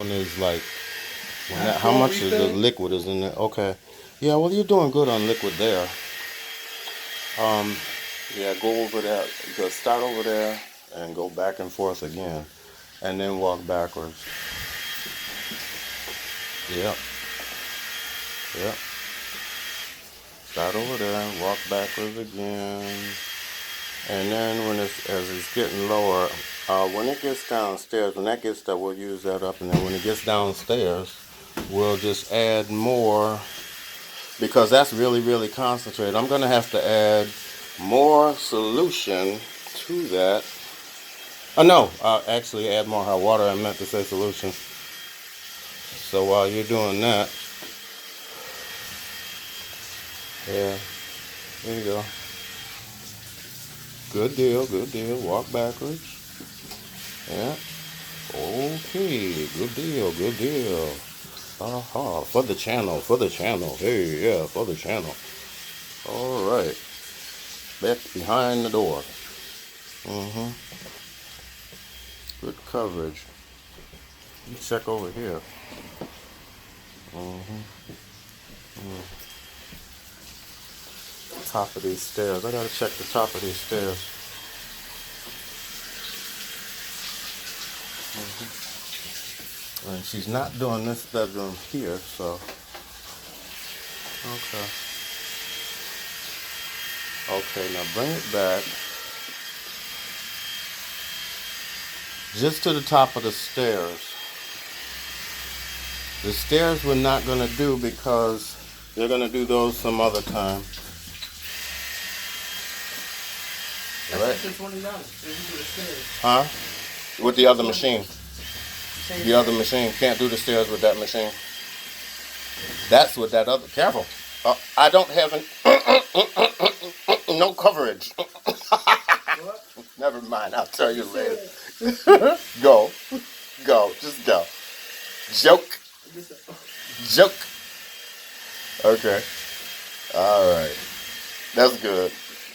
One is like, how much is the liquid is in there? Okay. Yeah, well, you're doing good on liquid there. Yeah, go over there. Just start over there and go back and forth again, and then walk backwards. Yep. Yep. Start over there and walk backwards again. And then as it's getting lower, when it gets downstairs, when that gets there, we'll use that up. And then when it gets downstairs, we'll just add more, because that's really, really concentrated. I'm going to have to add more solution to that. Oh, no, actually add more hot water. I meant to say solution. So while you're doing that, yeah, there you go. Good deal, good deal. Walk backwards. Yeah. Okay, good deal, good deal. Aha, for the channel, for the channel. Hey, yeah, for the channel. All right. Back behind the door. Mm-hmm. Good coverage. You check over here. Mm-hmm. Top of these stairs. I gotta check the top of these stairs. And she's not doing this bedroom here, so. Okay. Okay, now bring it back. Just to the top of the stairs. The stairs we're not going to do because they're going to do those some other time. Right? Huh? With the other machine. The other machine. Can't do the stairs with that machine. That's with that other. Careful. I don't have no coverage. Never mind. I'll tell you later. Go. Go. Just go. Joke. Joke. Okay. All right. That's good.